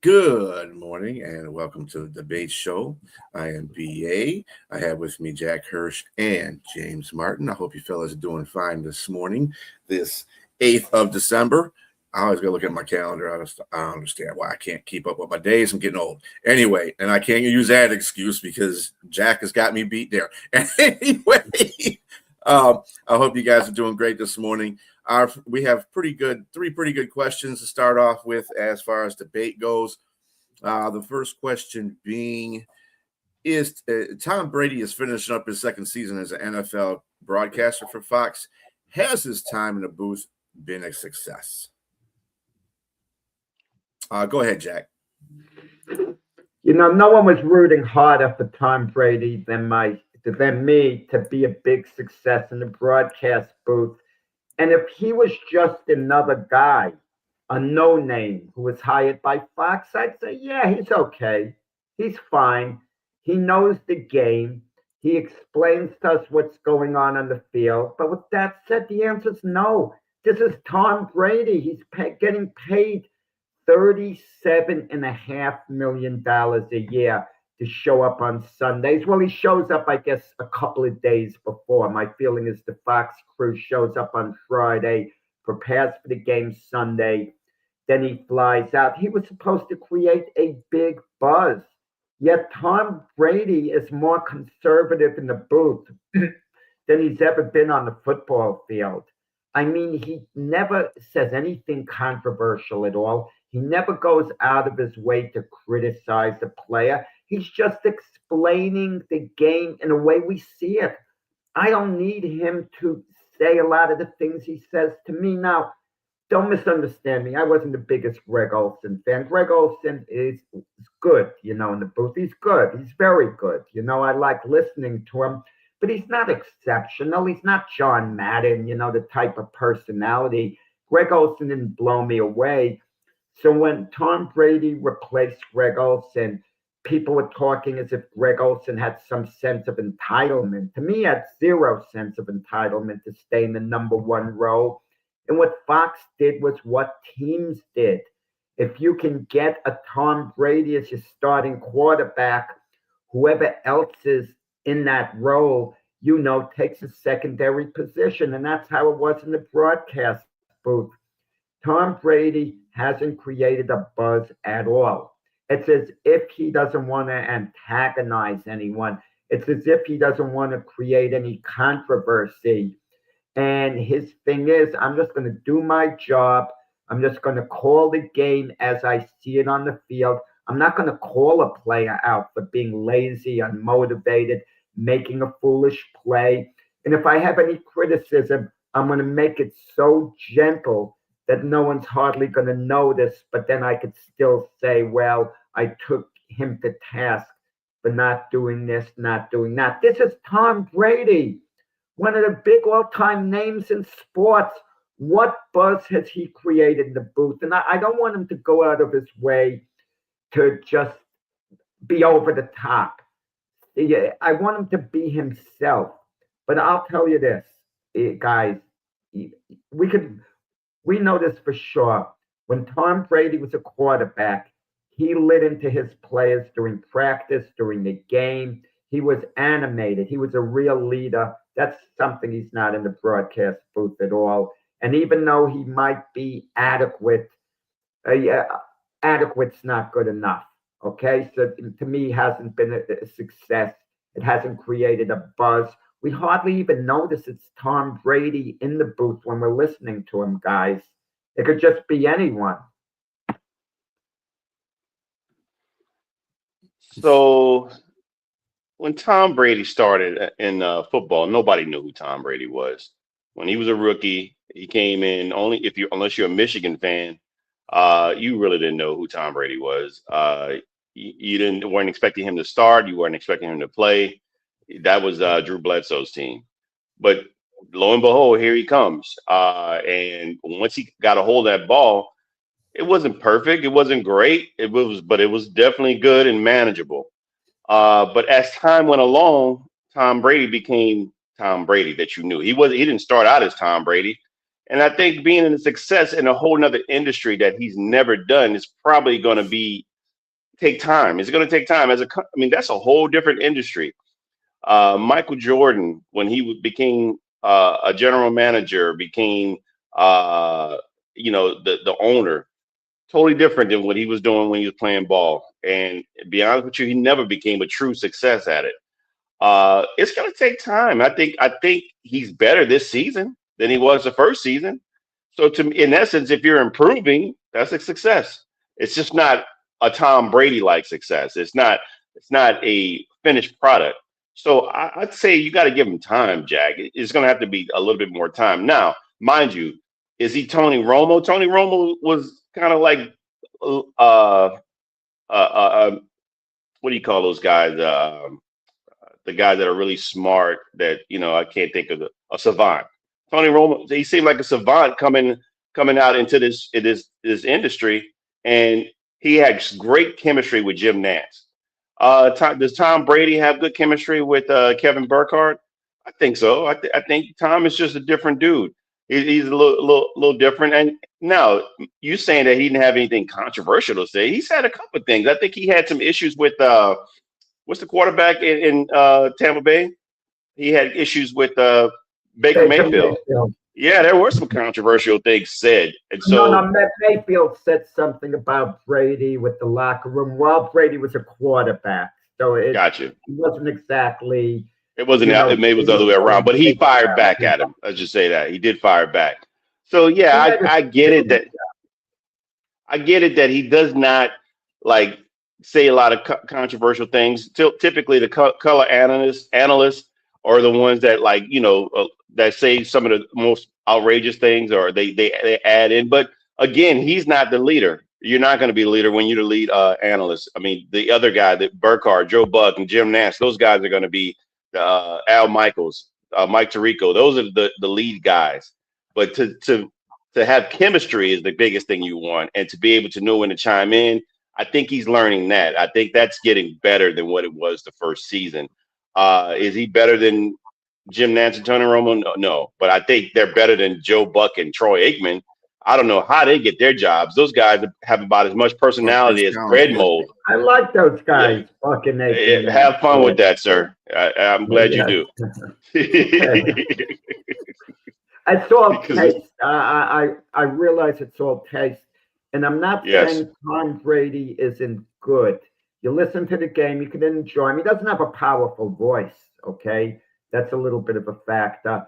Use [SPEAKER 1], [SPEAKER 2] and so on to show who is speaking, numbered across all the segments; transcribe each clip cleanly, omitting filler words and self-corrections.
[SPEAKER 1] Good morning and welcome to the debate show. I am BA. I have with me Jack Hirsch and James Martin. I hope you fellas are doing fine this morning, this 8th of December. I always got to look at my calendar. I don't understand why I can't keep up with my days. I'm getting old. Anyway, and I can't use that excuse because Jack has got me beat there. Anyway, I hope you guys are doing great this morning. We have three pretty good questions to start off with as far as debate goes. The first question being, is Tom Brady is finishing up his second season as an NFL broadcaster for Fox. Has his time in the booth been a success? Go ahead, Jack.
[SPEAKER 2] No one was rooting harder for Tom Brady than me to be a big success in the broadcast booth. And if he was just another guy, a no-name who was hired by Fox, I'd say, yeah, he's okay. He's fine. He knows the game. He explains to us what's going on the field. But with that said, the answer is no. This is Tom Brady. He's getting paid $37.5 million a year to show up on Sundays. Well, he shows up, I guess, a couple of days before. My feeling is the Fox crew shows up on Friday, prepares for the game Sunday, then he flies out. He was supposed to create a big buzz. Yet Tom Brady is more conservative in the booth than he's ever been on the football field. I mean, he never says anything controversial at all. He never goes out of his way to criticize the player. He's just explaining the game in a way we see it. I don't need him to say a lot of the things he says to me. Now, don't misunderstand me. I wasn't the biggest Greg Olsen fan. Greg Olsen is good, in the booth. He's good. He's very good. I like listening to him, but he's not exceptional. He's not John Madden, the type of personality. Greg Olsen didn't blow me away. So when Tom Brady replaced Greg Olsen, people were talking as if Greg Olsen had some sense of entitlement. To me, he had zero sense of entitlement to stay in the number one role. And what Fox did was what teams did. If you can get a Tom Brady as your starting quarterback, whoever else is in that role, takes a secondary position. And that's how it was in the broadcast booth. Tom Brady hasn't created a buzz at all. It's as if he doesn't want to antagonize anyone. It's as if he doesn't want to create any controversy. And his thing is, I'm just going to do my job. I'm just going to call the game as I see it on the field. I'm not going to call a player out for being lazy, unmotivated, making a foolish play. And if I have any criticism, I'm going to make it so gentle that no one's hardly going to notice, but then I could still say, well, I took him to task for not doing this, not doing that. This is Tom Brady, one of the big all-time names in sports. What buzz has he created in the booth? And I don't want him to go out of his way to just be over the top. Yeah, I want him to be himself. But I'll tell you this, guys, we know this for sure. When Tom Brady was a quarterback, he lit into his players during practice, during the game. He was animated. He was a real leader. That's something he's not in the broadcast booth at all. And even though he might be adequate, yeah, adequate's not good enough. Okay, so to me, hasn't been a success. It hasn't created a buzz. We hardly even notice it's Tom Brady in the booth when we're listening to him, guys. It could just be anyone.
[SPEAKER 3] So when Tom Brady started in football, nobody knew who Tom Brady was. When he was a rookie, he came in only if you unless you're a Michigan fan, you really didn't know who Tom Brady was. You didn't weren't expecting him to start. You weren't expecting him to play. That was Drew Bledsoe's team. But lo and behold, here he comes. And once he got a hold of that ball, it wasn't perfect. It wasn't great. But it was definitely good and manageable. But as time went along, Tom Brady became Tom Brady that you knew. He didn't start out as Tom Brady. And I think being in a success in a whole nother industry that he's never done is probably going to be take time. It's going to take time. I mean, that's a whole different industry. Michael Jordan, when he became a general manager, became the owner, totally different than what he was doing when he was playing ball. And to be honest with you, he never became a true success at it. It's going to take time. I think he's better this season than he was the first season. So to me, in essence, if you're improving, that's a success. It's just not a Tom Brady like success. It's not a finished product. So I'd say you got to give him time, Jack. It's going to have to be a little bit more time. Now, mind you, is he Tony Romo? Tony Romo was kind of like uh, uh, uh, what do you call those guys? The guys that are really smart. That I can't think of a savant. Tony Romo. He seemed like a savant coming out into this industry, and he had great chemistry with Jim Nance. Does Tom Brady have good chemistry with Kevin Burkhardt? I think so. I think Tom is just a different dude. He's a little different. And now you saying that he didn't have anything controversial to say. He's had a couple of things. I think he had some issues with what's the quarterback in Tampa Bay? He had issues with Baker
[SPEAKER 2] Baker
[SPEAKER 3] Mayfield.
[SPEAKER 2] Mayfield.
[SPEAKER 3] Yeah, there were some controversial things said, and
[SPEAKER 2] No,
[SPEAKER 3] so
[SPEAKER 2] Mayfield said something about Brady with the locker room while Brady was a quarterback. So it
[SPEAKER 3] got you.
[SPEAKER 2] wasn't exactly,
[SPEAKER 3] It wasn't that. It maybe it was the other way around, but he fired back at him. Let's just say that he did fire back. So yeah,
[SPEAKER 2] He made a
[SPEAKER 3] I get it that he does not like say a lot of controversial things. Typically, the color analysts are the ones that that say some of the most outrageous things, or they add in. But again, he's not the leader. You're not going to be the leader when you're the lead analyst. I mean, the other guy, that Burkhardt, Joe Buck, and Jim Nance, those guys are going to be Al Michaels, Mike Tirico. Those are the lead guys. But to have chemistry is the biggest thing you want, and to be able to know when to chime in. I think he's learning that. I think that's getting better than what it was the first season. Is he better than Jim Nance and Tony Romo? No, but I think they're better than Joe Buck and Troy Aikman. I don't know how they get their jobs. Those guys have about as much personality as bread mold.
[SPEAKER 2] I like those guys.
[SPEAKER 3] Yeah.
[SPEAKER 2] Fucking
[SPEAKER 3] Have fun with that, sir. I'm glad you do.
[SPEAKER 2] It's all taste. I realize it's all taste. And I'm not
[SPEAKER 3] Yes.
[SPEAKER 2] saying Tom Brady isn't good. You listen to the game, you can enjoy him. He doesn't have a powerful voice, okay? That's a little bit of a factor.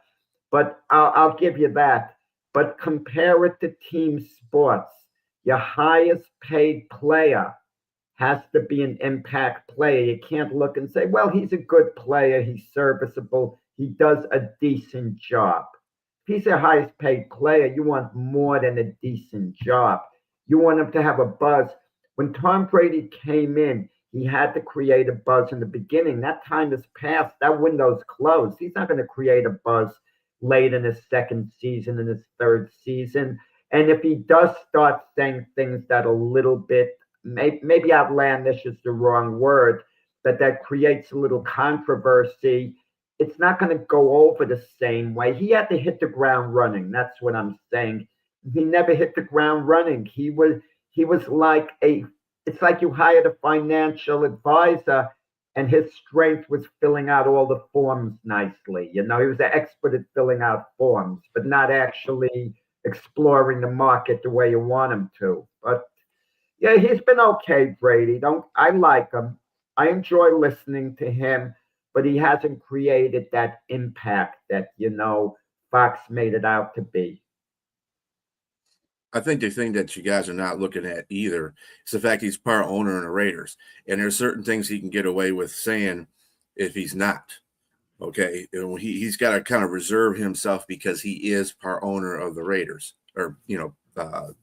[SPEAKER 2] But I'll give you that. But compare it to team sports. Your highest paid player has to be an impact player. You can't look and say, well, he's a good player. He's serviceable. He does a decent job. If he's the highest paid player, you want more than a decent job. You want him to have a buzz. When Tom Brady came in, he had to create a buzz in the beginning. That time has passed. That window's closed. He's not going to create a buzz late in his second season, in his third season. And if he does start saying things that a little bit, maybe outlandish is the wrong word, but that creates a little controversy, it's not going to go over the same way. He had to hit the ground running. That's what I'm saying. He never hit the ground running. He was like it's like you hired a financial advisor and his strength was filling out all the forms nicely. He was an expert at filling out forms, but not actually exploring the market the way you want him to. But yeah, he's been okay, Brady. Don't I like him? I enjoy listening to him, but he hasn't created that impact that Fox made it out to be.
[SPEAKER 1] I think the thing that you guys are not looking at either is the fact he's part owner in the Raiders, and there's certain things he can get away with saying if he's not. Okay, he's got to kind of reserve himself because he is part owner of the Raiders, or part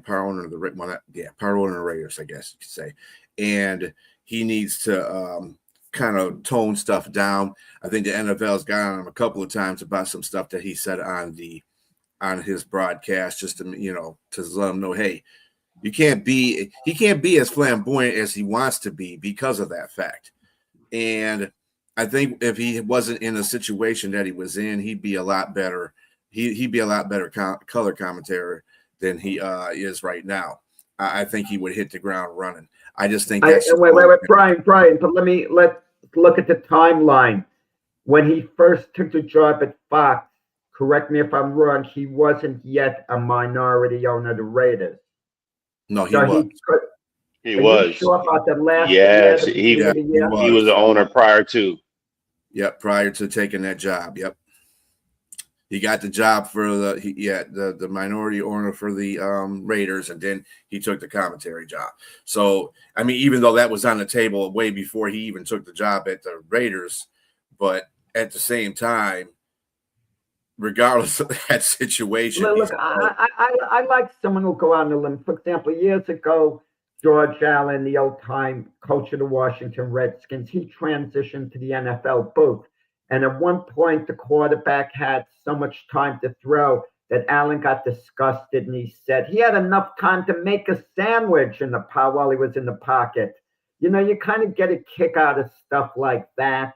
[SPEAKER 1] owner of the part owner of the Raiders, I guess you could say, and he needs to kind of tone stuff down. I think the NFL's got on him a couple of times about some stuff that he said on his broadcast, just to let him know, hey, he can't be as flamboyant as he wants to be because of that fact. And I think if he wasn't in the situation that he was in, he'd be a lot better. He'd be a lot better color commentator than he is right now. I think he would hit the ground running. I just think that's
[SPEAKER 2] wait, Brian. But let's look at the timeline. When he first took the job at Fox, correct me if I'm wrong, he wasn't yet a minority owner of the Raiders.
[SPEAKER 1] No, he was.
[SPEAKER 3] He was.
[SPEAKER 2] Sure about the last
[SPEAKER 3] yes,
[SPEAKER 2] year,
[SPEAKER 3] he was the owner prior to.
[SPEAKER 1] Yep, prior to taking that job. Yep. He got the job for the minority owner for the Raiders, and then he took the commentary job. So, I mean, even though that was on the table way before he even took the job at the Raiders, but at the same time, regardless of that situation.
[SPEAKER 2] Look, I like someone who'll go out on a limb. For example, years ago, George Allen, the old-time coach of the Washington Redskins, he transitioned to the NFL booth. And at one point, the quarterback had so much time to throw that Allen got disgusted, and he said he had enough time to make a sandwich while he was in the pocket. You kind of get a kick out of stuff like that.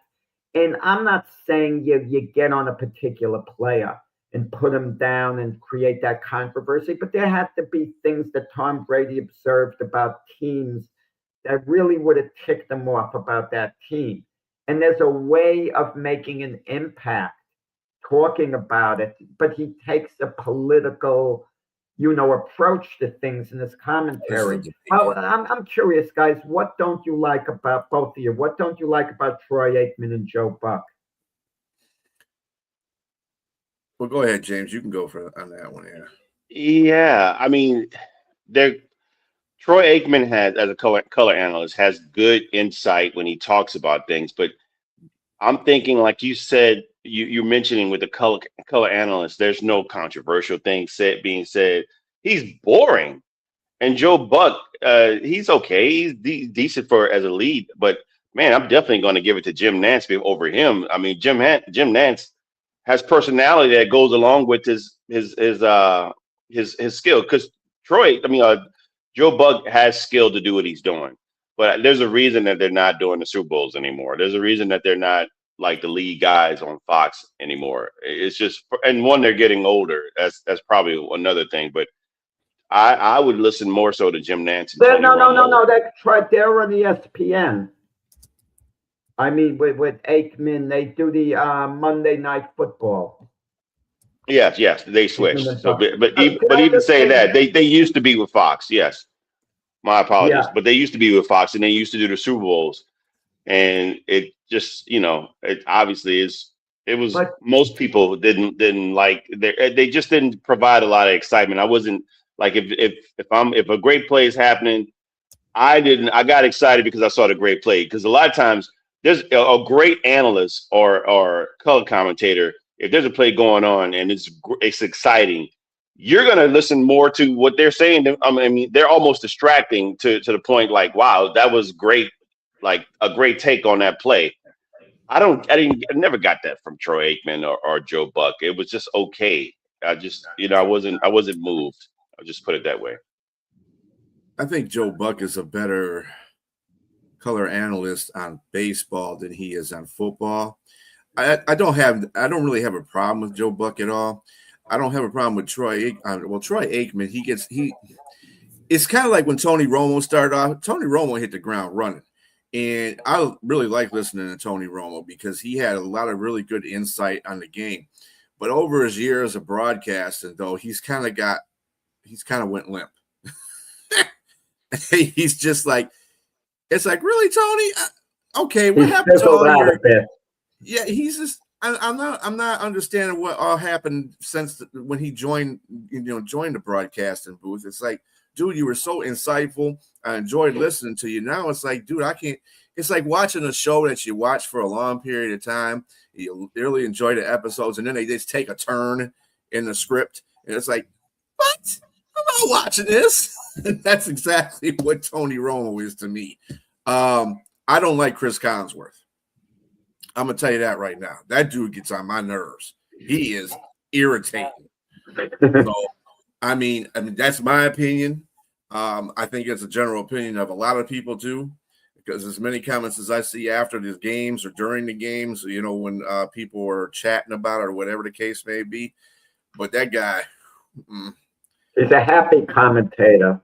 [SPEAKER 2] And I'm not saying you get on a particular player and put him down and create that controversy, but there had to be things that Tom Brady observed about teams that really would have ticked him off about that team. And there's a way of making an impact, talking about it, but he takes a political, approach to things in his commentary. I'm curious, guys, what don't you like about both of you? What don't you like about Troy Aikman and Joe Buck?
[SPEAKER 1] Well, go ahead, James. You can go on that one.
[SPEAKER 3] Yeah, I mean, Troy Aikman has, as a color analyst, has good insight when he talks about things. But I'm thinking, like you said, you're mentioning with the color analyst, there's no controversial thing being said. He's boring. And Joe Buck, he's okay. He's decent as a lead. But man, I'm definitely going to give it to Jim Nantz over him. I mean, Jim Nantz has personality that goes along with his skill. Because Joe Buck has skill to do what he's doing. But there's a reason that they're not doing the Super Bowls anymore. There's a reason that they're not like the lead guys on Fox anymore. It's just, and one, they're getting older. That's probably another thing. But I would listen more so to Jim Nantz.
[SPEAKER 2] No. That's right. They're on ESPN. I mean, with Aikman, they do the Monday Night Football.
[SPEAKER 3] Yes, they switched. So, but even saying that, they used to be with Fox. Yes, my apologies, but they used to be with Fox, and they used to do the Super Bowls, and it just, it obviously is. It was most people didn't like. They just didn't provide a lot of excitement. I wasn't like if a great play is happening, I got excited because I saw the great play. Because a lot of times there's a great analyst or color commentator. If there's a play going on and it's exciting, you're going to listen more to what they're saying. I mean, they're almost distracting to the point like, wow, that was great. Like a great take on that play. I never got that from Troy Aikman or Joe Buck. It was just okay. I just, I wasn't moved. I'll just put it that way.
[SPEAKER 1] I think Joe Buck is a better color analyst on baseball than he is on football. I don't really have a problem with Joe Buck at all. I don't have a problem with Troy Aikman. Troy Aikman, it's kind of like when Tony Romo started off. Tony Romo hit the ground running. And I really like listening to Tony Romo because he had a lot of really good insight on the game. But over his years of broadcasting, though, he's kind of went limp. He's just like, it's like, really, Tony? Okay, what happened to all your? Yeah, he's just. I'm not understanding what all happened since when he joined the broadcasting booth. It's like, dude, you were so insightful. I enjoyed listening to you. Now it's like, dude, I can't. It's like watching a show that you watch for a long period of time. You really enjoy the episodes, and then they just take a turn in the script, and it's like, what? I'm not watching this. That's exactly what Tony Romo is to me. I don't like Chris Collinsworth. I'm gonna tell you that right now. That dude gets on my nerves. He is irritating. So, I mean, that's my opinion. I think it's a general opinion of a lot of people too, because as many comments as I see after the games or during the games, when people are chatting about it or whatever the case may be. But that guy
[SPEAKER 2] is a happy commentator.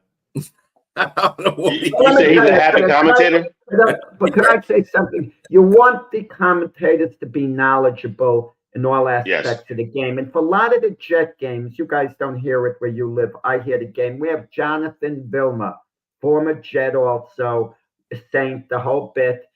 [SPEAKER 3] I don't know what you say he's a happy commentator?
[SPEAKER 2] But can I say something? You want the commentators to be knowledgeable in all aspects of the game. And for a lot of the Jet games, you guys don't hear it where you live. I hear the game. We have Jonathan Vilma, former Jet also, Saint, the whole bit,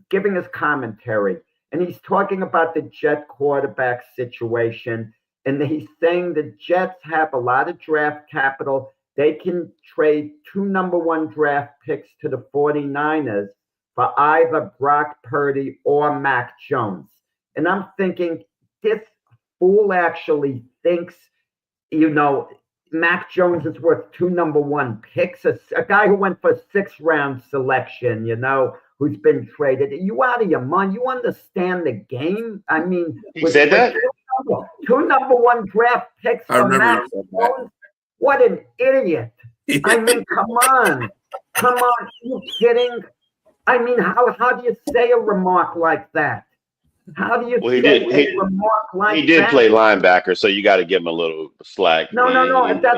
[SPEAKER 2] giving his commentary. And he's talking about the Jet quarterback situation. And he's saying the Jets have a lot of draft capital. They can trade 2 number 1 draft picks to the 49ers for either Brock Purdy or Mac Jones. And I'm thinking, this fool actually thinks, Mac Jones is worth 2 number 1 picks. A guy who went for a 6th round selection, who's been traded. Are you out of your mind? You understand the game? I mean,
[SPEAKER 3] he said that?
[SPEAKER 2] 2 number 1 draft picks for Mac Jones. What an idiot. I mean, come on. Are you kidding? I mean, how do you say a remark like that? How do you say a remark like that?
[SPEAKER 3] He did play linebacker, so you got to give him a little slack.
[SPEAKER 2] No.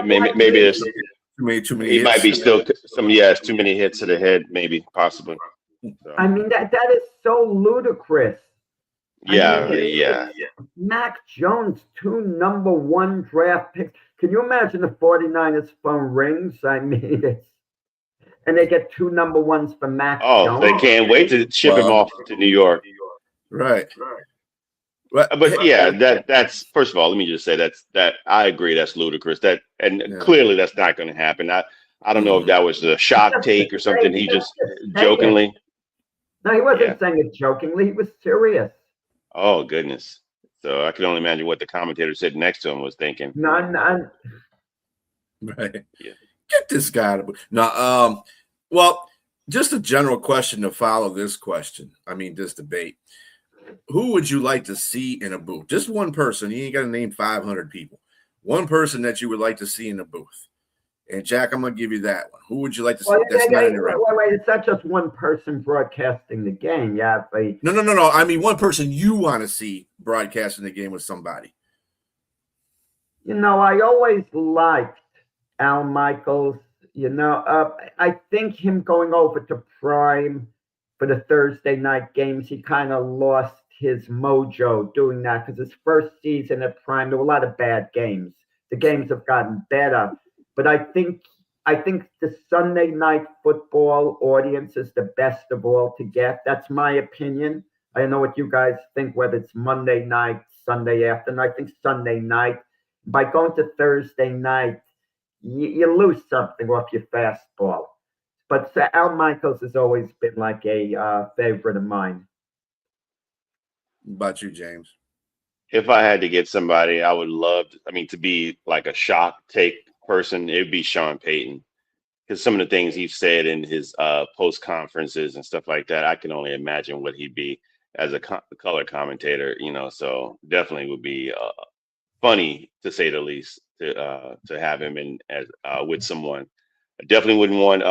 [SPEAKER 3] Maybe there's
[SPEAKER 1] too many
[SPEAKER 3] he
[SPEAKER 1] hits.
[SPEAKER 3] might be still it's too many hits to the head, maybe, possibly. So.
[SPEAKER 2] I mean, that is so ludicrous.
[SPEAKER 3] Yeah.
[SPEAKER 2] Mac Jones, 2 number 1 draft picks. Can you imagine the 49ers phone rings? I mean, and they get 2 number 1s for Mac Jones.
[SPEAKER 3] Oh, they can't wait to ship him off to New York.
[SPEAKER 1] Right.
[SPEAKER 3] But yeah, that's first of all, let me just say that I agree that's ludicrous. Clearly that's not going to happen. I don't know if that was a shock take or something. He just jokingly.
[SPEAKER 2] No, he wasn't saying it jokingly. He was serious.
[SPEAKER 3] Oh goodness. So I can only imagine what the commentator sitting next to him was thinking.
[SPEAKER 2] No.
[SPEAKER 1] Right. Yeah. Get this guy. Well, just a general question to follow this question. I mean, this debate. Who would you like to see in a booth? Just one person. You ain't got to name 500 people. One person that you would like to see in the booth. And Jack, I'm going to give you that one. Who would you like to see?
[SPEAKER 2] Wait, it's not just one person broadcasting the game. Yeah.
[SPEAKER 1] No. I mean, one person you want to see broadcasting the game with somebody.
[SPEAKER 2] I always liked Al Michaels. I think him going over to Prime for the Thursday night games, he kind of lost his mojo doing that because his first season at Prime, there were a lot of bad games. The games have gotten better. But I think the Sunday night football audience is the best of all to get. That's my opinion. I don't know what you guys think, whether it's Monday night, Sunday afternoon. I think Sunday night. By going to Thursday night, you lose something off your fastball. But Al Michaels has always been like a favorite of mine.
[SPEAKER 1] What about you, James?
[SPEAKER 3] If I had to get somebody, I would love to be like a shock take person, it'd be Sean Payton, because some of the things he's said in his post conferences and stuff like that, I can only imagine what he'd be as a color commentator. So definitely would be funny to say the least to have him in as with someone. I definitely wouldn't want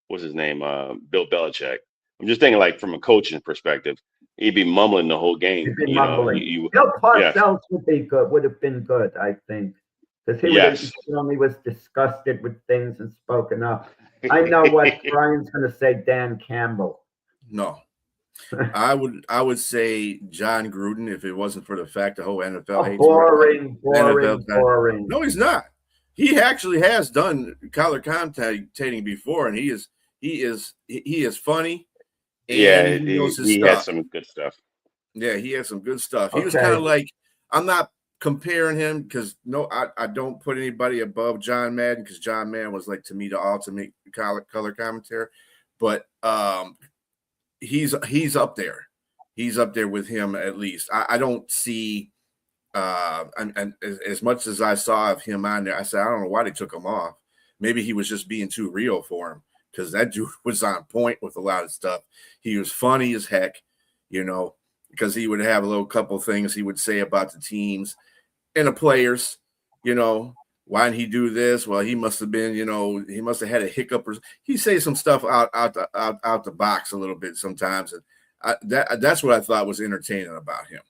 [SPEAKER 3] what's his name, Bill Belichick. I'm just thinking like from a coaching perspective, he'd be mumbling the whole game.
[SPEAKER 2] Bill Parcells would be good. Would have been good, I think. Because
[SPEAKER 3] Yes.
[SPEAKER 2] he only was disgusted with things and spoken up. I know what Brian's going to say. Dan Campbell.
[SPEAKER 1] No. I would say John Gruden if it wasn't for the fact the whole NFL hates
[SPEAKER 2] Boring,
[SPEAKER 1] NFL.
[SPEAKER 2] boring.
[SPEAKER 1] No, he's not. He actually has done color commentating before, and he is funny, and
[SPEAKER 3] Yeah,
[SPEAKER 1] he knows his
[SPEAKER 3] he had
[SPEAKER 1] stuff.
[SPEAKER 3] some good stuff.
[SPEAKER 1] Yeah, he has some good stuff. He was
[SPEAKER 2] Okay.
[SPEAKER 1] kind of like, I'm not comparing him because I don't put anybody above John Madden because John Madden was like to me the ultimate color commentator, but he's up there. He's up there with him at least. I don't see and as much as I saw of him on there, I said I don't know why they took him off. Maybe he was just being too real for him because that dude was on point with a lot of stuff. He was funny as heck, because he would have a little couple things he would say about the teams and the players, why didn't he do this? Well, he must have been, he must have had a hiccup or he say some stuff out the box a little bit sometimes. And that's what I thought was entertaining about him.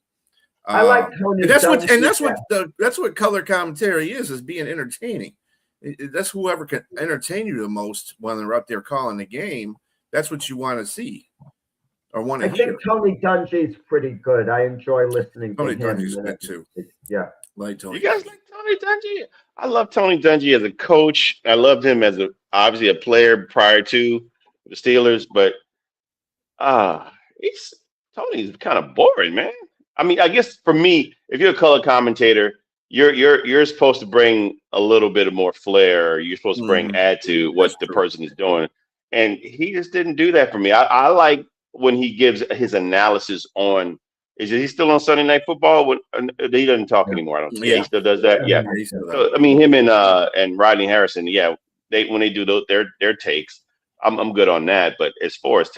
[SPEAKER 2] I like Tony.
[SPEAKER 1] And that's what color commentary is being entertaining. That's whoever can entertain you the most when they're up there calling the game. That's what you want to see or want to hear.
[SPEAKER 2] I think Tony Dungy's pretty good. I enjoy listening to him.
[SPEAKER 1] Tony Dungy's good too.
[SPEAKER 2] Yeah.
[SPEAKER 1] Like Tony.
[SPEAKER 3] You guys like Tony Dungy? I love Tony Dungy as a coach. I loved him as obviously a player prior to the Steelers, but Tony's kind of boring, man. I mean, I guess for me, if you're a color commentator, you're supposed to bring a little bit of more flair. Or you're supposed to add to what the person is doing, and he just didn't do that for me. I like when he gives his analysis on. Is he still on Sunday Night Football? He doesn't talk anymore. I don't think he still does that. Yeah. So I mean, him and Rodney Harrison. Yeah, when they do their takes, I'm good on that. But as far as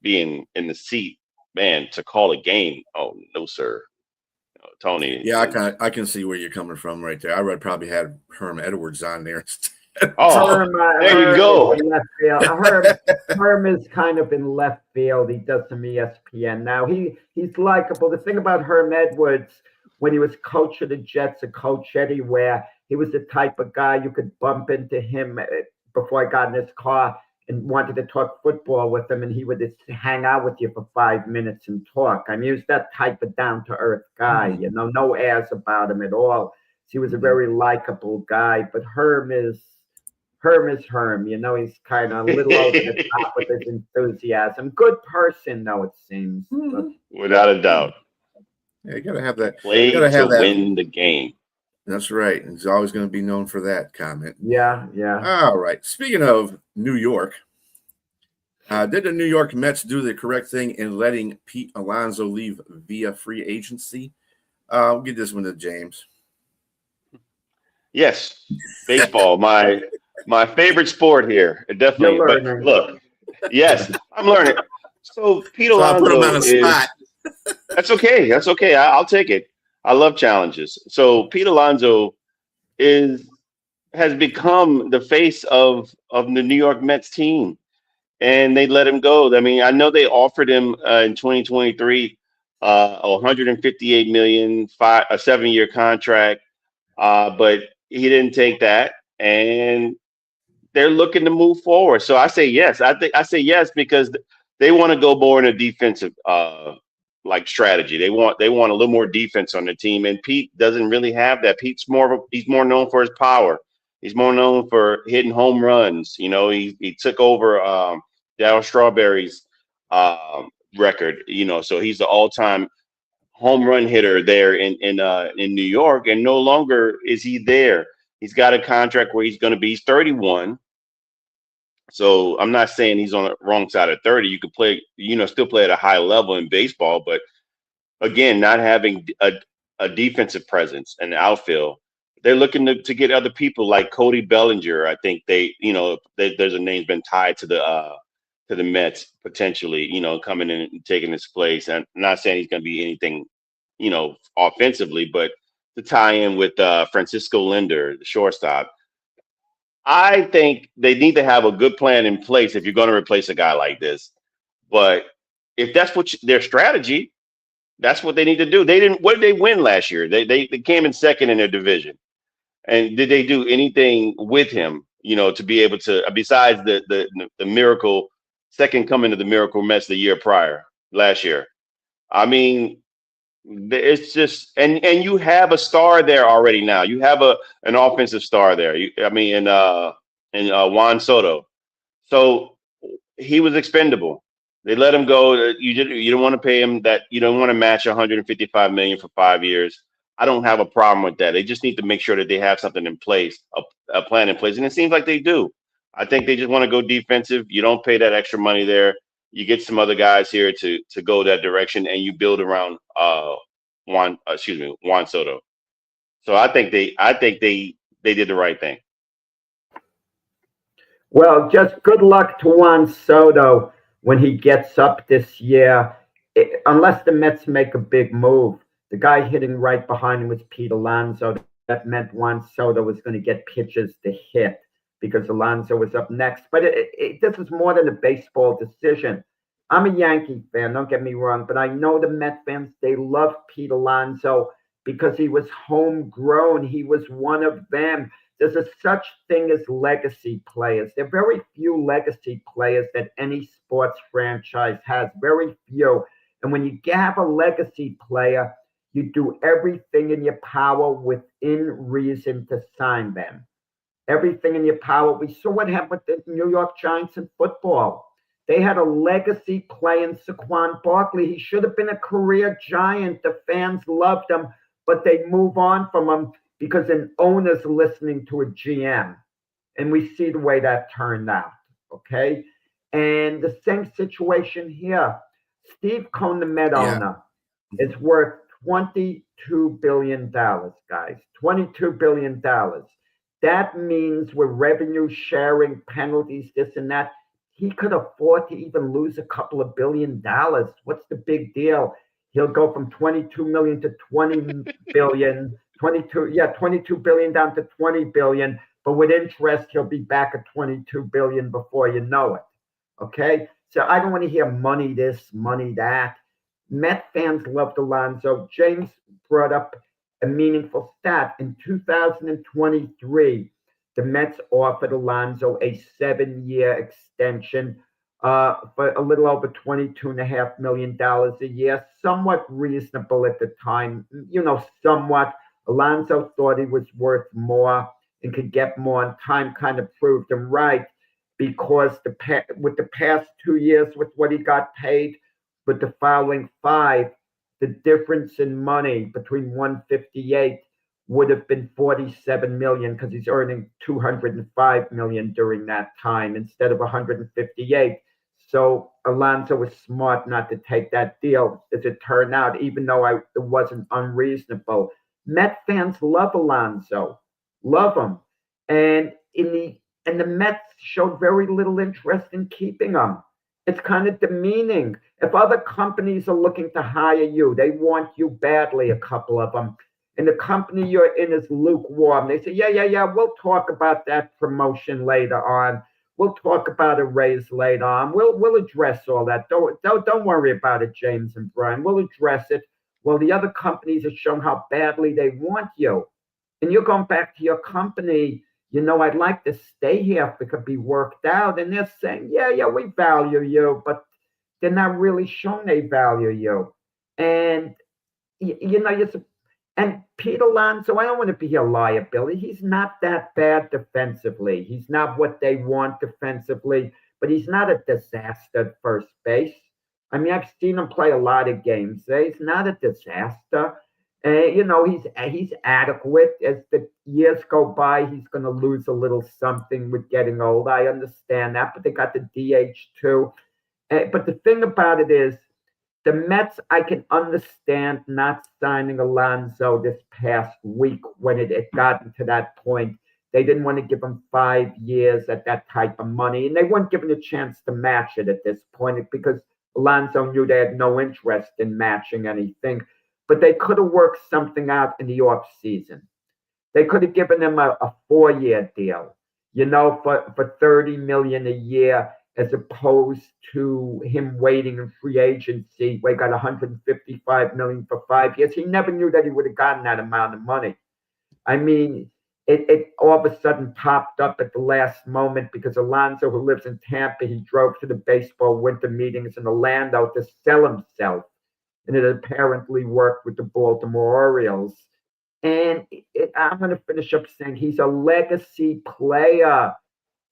[SPEAKER 3] being in the seat, man, to call a game, oh no, sir. Tony.
[SPEAKER 1] Yeah, I can see where you're coming from right there. I would probably have Herm Edwards on there.
[SPEAKER 3] Oh, there you go.
[SPEAKER 2] Herm is kind of in left field. He does some ESPN now. He's likable. The thing about Herm Edwards, when he was coach of the Jets, a coach anywhere, he was the type of guy you could bump into him before I got in his car and wanted to talk football with him, and he would just hang out with you for 5 minutes and talk. I mean, he was that type of down-to-earth guy, no airs about him at all. So he was a very likable guy, but Herm is Herm, he's kind of a little over the top with his enthusiasm. Good person, though, it seems.
[SPEAKER 3] Without a doubt.
[SPEAKER 1] Yeah, you got to have that.
[SPEAKER 3] Play to win the game.
[SPEAKER 1] That's right. And he's always going to be known for that comment.
[SPEAKER 2] Yeah.
[SPEAKER 1] All right. Speaking of New York, did the New York Mets do the correct thing in letting Pete Alonzo leave via free agency? I'll give this one to James.
[SPEAKER 3] Yes. Baseball, my favorite sport here. Definitely. But look, yes, I'm learning. So Pete Alonzo
[SPEAKER 1] put him on a spot.
[SPEAKER 3] That's okay. That's okay. I'll take it. I love challenges. So Pete Alonzo has become the face of the New York Mets team, and they let him go. I mean, I know they offered him in 2023 $158 million, a 7-year contract, but he didn't take that, and they're looking to move forward. So I say yes. I say yes because they want to go more in a defensive strategy. They want a little more defense on the team, and Pete doesn't really have that. He's more known for his power. He's more known for hitting home runs. He took over Darryl Strawberry's record. So he's the all-time home run hitter there in New York, and no longer is he there. He's got a contract where he's 31. So I'm not saying he's on the wrong side of 30. You could play, still play at a high level in baseball, but again, not having a defensive presence in the outfield, they're looking to get other people like Cody Bellinger. I think there's a name's been tied to the Mets potentially, coming in and taking his place. And I'm not saying he's going to be anything, offensively, but to tie in with Francisco Lindor, the shortstop. I think they need to have a good plan in place if you're going to replace a guy like this. But if that's their strategy, that's what they need to do. What did they win last year? They came in second in their division. And did they do anything with him, to be able to, besides the miracle second coming of the miracle Mets the year prior, last year? I mean, it's just, and you have a star there already now. You have an offensive star there. In Juan Soto. So he was expendable. They let him go. You don't want to pay him that. You don't want to match 155 million for 5 years. I don't have a problem with that. They just need to make sure that they have something in place, a plan in place, and it seems like they do. I think they just want to go defensive. You don't pay that extra money there. You get some other guys here to go that direction, and you build around Juan Soto. So I think they did the right thing.
[SPEAKER 2] Well, just good luck to Juan Soto when he gets up this year. Unless the Mets make a big move, the guy hitting right behind him was Pete Alonzo. That meant Juan Soto was going to get pitches to hit because Alonzo was up next. But this is more than a baseball decision. I'm a Yankee fan, don't get me wrong, but I know the Met fans, they love Pete Alonzo because he was homegrown. He was one of them. There's a such thing as legacy players. There are very few legacy players that any sports franchise has, very few. And when you have a legacy player, you do everything in your power within reason to sign them. Everything in your power. We saw what happened with the New York Giants in football. They had a legacy play in Saquon Barkley. He should have been a career Giant. The fans loved him, but they move on from him because an owner's listening to a GM. And we see the way that turned out. Okay. And the same situation here. Steve Cohen, the Met owner, is worth $22 billion, guys. $22 billion. That means with revenue sharing, penalties, this and that, he could afford to even lose a couple of $1 billion. What's the big deal? He'll go from 22 million to 20 billion, 22 billion down to 20 billion. But with interest, he'll be back at 22 billion before you know it. Okay. So I don't want to hear money this, money that. Met fans loved Alonzo. James brought up a meaningful stat. In 2023, the Mets offered Alonzo a 7-year extension for a little over $22.5 million a year. Somewhat reasonable at the time. Somewhat. Alonzo thought he was worth more and could get more, and time kind of proved him right because with the past 2 years, with what he got paid, with the following 5, the difference in money between 158 would have been 47 million because he's earning 205 million during that time instead of 158. So Alonzo was smart not to take that deal, as it turned out, even though it wasn't unreasonable. Met fans love Alonzo, love him, and the Mets showed very little interest in keeping him. It's kind of demeaning. If other companies are looking to hire you, they want you badly, a couple of them, and the company you're in is lukewarm. They say, yeah, we'll talk about that promotion later on. We'll talk about a raise later on. We'll address all that. Don't worry about it, James and Brian. We'll address it. Well, the other companies have shown how badly they want you. And you're going back to your company, I'd like to stay here if it could be worked out. And they're saying, yeah, we value you, but they're not really showing they value you. And, and Pete Alonso, I don't want to be a liability. He's not that bad defensively. He's not what they want defensively, but he's not a disaster at first base. I mean, I've seen him play a lot of games. He's not a disaster. He's adequate. As the years go by, he's going to lose a little something with getting old. I understand that, but they got the DH too. But the thing about it is, the Mets, I can understand not signing Alonso this past week when it had gotten to that point. They didn't want to give him 5 years at that type of money, and they weren't given a chance to match it at this point because Alonso knew they had no interest in matching anything. But they could have worked something out in the off season. They could have given him a 4-year deal, for 30 million a year, as opposed to him waiting in free agency where he got 155 million for 5 years. He never knew that he would have gotten that amount of money. I mean, it all of a sudden popped up at the last moment because Alonzo, who lives in Tampa, he drove to the baseball winter meetings in Orlando to sell himself. And it apparently worked with the Baltimore Orioles. And I'm going to finish up saying he's a legacy player.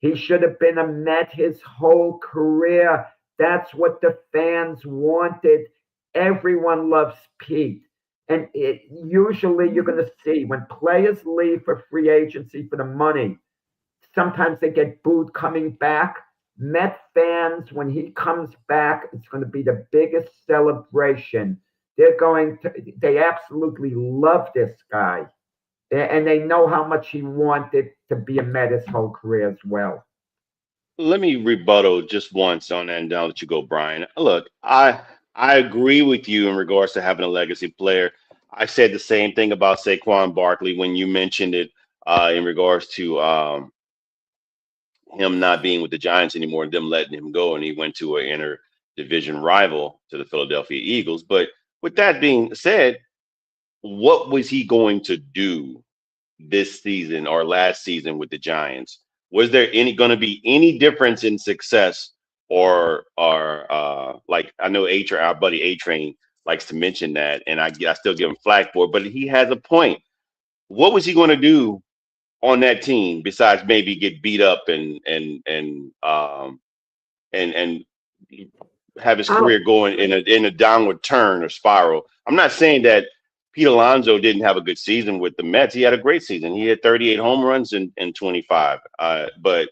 [SPEAKER 2] He should have been a Met his whole career. That's what the fans wanted. Everyone loves Pete. And usually you're going to see when players leave for free agency for the money, sometimes they get booed coming back. Met fans, when he comes back, it's going to be the biggest celebration. They absolutely love this guy. And they know how much he wanted to be a Met his whole career as well.
[SPEAKER 3] Let me rebuttal just once on that, and then I'll let you go, Brian. Look, I agree with you in regards to having a legacy player. I said the same thing about Saquon Barkley when you mentioned it in regards to him not being with the Giants anymore and them letting him go, and he went to an inter-division rival to the Philadelphia Eagles. But with that being said, what was he going to do this season or last season with the Giants? Was there any going to be any difference in success or like I know our buddy A Train likes to mention that, and I still give him flack for it, but he has a point. What was he going to do on that team besides maybe get beat up and have his career going in a downward turn or spiral? I'm not saying that Pete Alonzo didn't have a good season with the Mets. He had a great season. He had 38 home runs in 25. But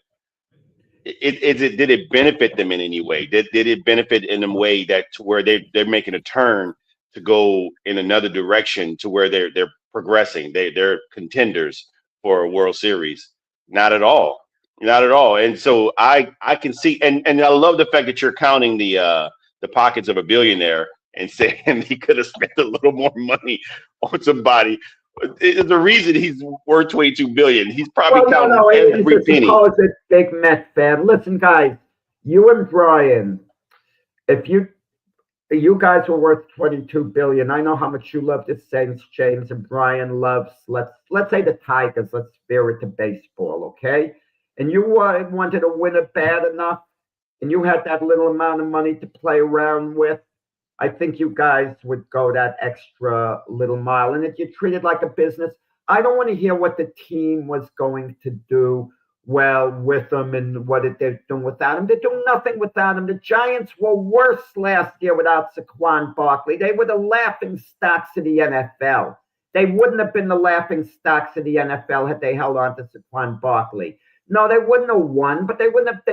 [SPEAKER 3] did it benefit them in any way? Did it benefit in a way that to where they're making a turn to go in another direction to where they're progressing? They're contenders for a World Series. Not at all. Not at all. And so I can see, and I love the fact that you're counting the pockets of a billionaire and saying he could have spent a little more money on somebody. The reason he's worth $22 billion, he's probably counting every penny.
[SPEAKER 2] He's a big Met fan. Listen, guys, you and Brian, if you guys were worth $22 billion, I know how much you love the Saints, James, and Brian loves, let's say the Tigers. Let's veer it to baseball, okay? And you wanted to win it bad enough, and you had that little amount of money to play around with, I think you guys would go that extra little mile. And if you treat it like a business, I don't want to hear what the team was going to do well with them and what they're doing without him. They're doing nothing without him. The Giants were worse last year without Saquon Barkley. They were the laughing stocks of the NFL. They wouldn't have been the laughing stocks of the NFL had they held on to Saquon Barkley. No, they wouldn't have won, but they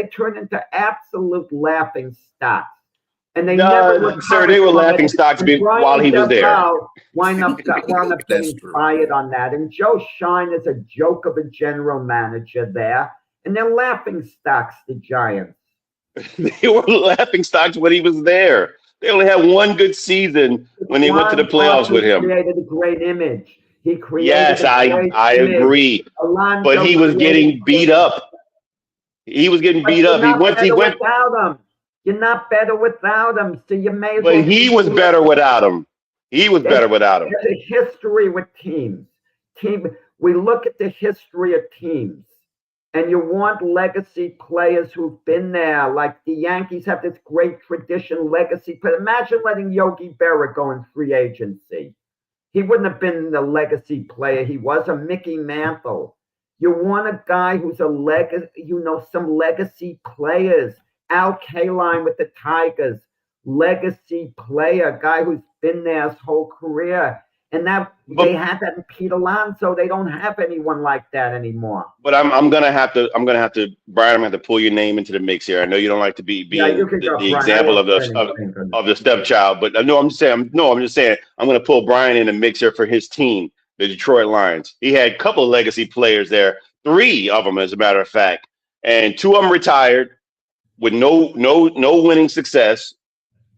[SPEAKER 2] turned into absolute laughing stocks. And they never
[SPEAKER 3] sir, they were laughing stocks while he was there.
[SPEAKER 2] Wound up getting fired on that. And Joe Shine is a joke of a general manager there. And they're laughing stocks, the Giants.
[SPEAKER 3] They were laughing stocks when he was there. They only had one good season when they went to the playoffs with him.
[SPEAKER 2] He created a great image.
[SPEAKER 3] Yes, I agree.
[SPEAKER 2] Alonzo,
[SPEAKER 3] but he was getting beat up. He was getting beat up. He went
[SPEAKER 2] without him. You're not better without him, so you may.
[SPEAKER 3] But he was better without him. He was better without him.
[SPEAKER 2] There's a history with teams. We look at the history of teams, and you want legacy players who've been there. Like the Yankees have this great tradition, legacy. But imagine letting Yogi Berra go in free agency. He wouldn't have been the legacy player he was. A Mickey Mantle. You want a guy who's a legacy. Some legacy players. Al Kaline with the Tigers, legacy player, guy who's been there his whole career. And they had that in Pete Alonzo. They don't have anyone like that anymore.
[SPEAKER 3] But I'm gonna have to, Brian. I'm gonna have to pull your name into the mix here. I know you don't like to be the example of the stepchild, but no, I'm just saying. I'm gonna pull Brian in the mix here for his team, the Detroit Lions. He had a couple of legacy players there, 3 of them, as a matter of fact, and 2 of them retired with no winning success,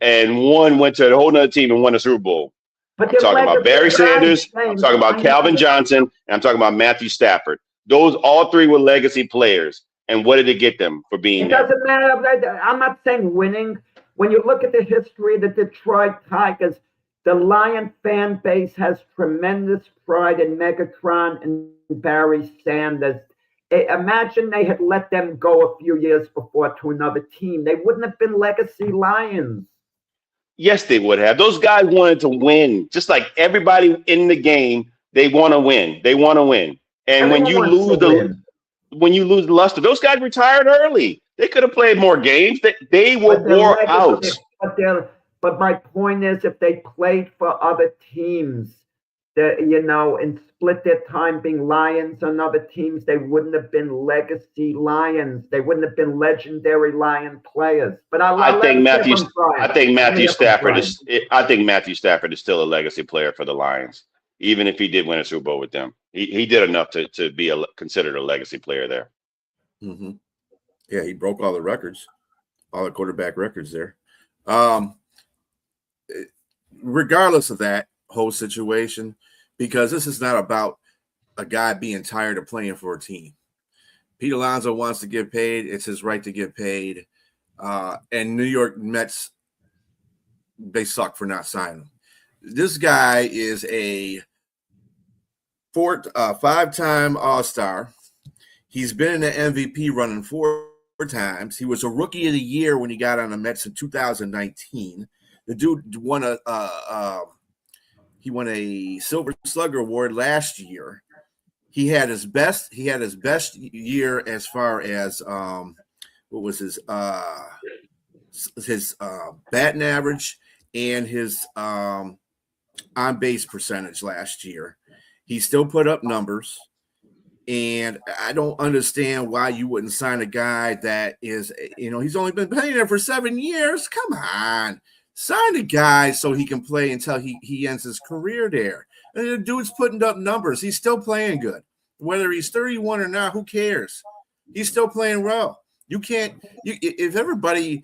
[SPEAKER 3] and 1 went to a whole nother team and won a Super Bowl. I'm talking about Barry Sanders, I'm talking about Calvin Johnson, and I'm talking about Matthew Stafford. Those all 3 were legacy players. And what did it get them for being there?
[SPEAKER 2] It doesn't matter. I'm not saying winning. When you look at the history of the Detroit Tigers, the Lion fan base has tremendous pride in Megatron and Barry Sanders. Imagine they had let them go a few years before to another team. They wouldn't have been legacy Lions.
[SPEAKER 3] Yes, they would have. Those guys wanted to win, just like everybody in the game. They want to win. They want to win. And
[SPEAKER 2] Everyone wants to win.
[SPEAKER 3] when you lose the luster, those guys retired early. They could have played more games. They were
[SPEAKER 2] But their
[SPEAKER 3] wore out.
[SPEAKER 2] legacy, but my point is, if they played for other teams, that and split their time being Lions on other teams, they wouldn't have been legacy Lions. They wouldn't have been legendary Lion players. But I'll
[SPEAKER 3] I
[SPEAKER 2] let
[SPEAKER 3] think
[SPEAKER 2] him hear
[SPEAKER 3] Matthew.
[SPEAKER 2] from Brian.
[SPEAKER 3] I think
[SPEAKER 2] Let me
[SPEAKER 3] Matthew
[SPEAKER 2] hear from
[SPEAKER 3] Stafford
[SPEAKER 2] Brian.
[SPEAKER 3] is. I think Matthew Stafford is still a legacy player for the Lions, even if he did win a Super Bowl with them. He did enough to be considered a legacy player there.
[SPEAKER 1] Mm-hmm. Yeah, he broke all the records, all the quarterback records there. Regardless of that whole situation, because this is not about a guy being tired of playing for a team. Pete Alonzo wants to get paid. It's his right to get paid. And New York Mets, they suck for not signing him. This guy is a five-time All-Star. He's been in the MVP running 4 times. He was a Rookie of the Year when he got on the Mets in 2019. The dude won a Silver Slugger Award last year. He had his best year as far as what was his batting average and his on base percentage last year. He still put up numbers, and I don't understand why you wouldn't sign a guy that is, he's only been playing there for 7 years. Come on. Sign a guy so he can play until he ends his career there. And the dude's putting up numbers. He's still playing good. Whether he's 31 or not, who cares? He's still playing well. You can't if everybody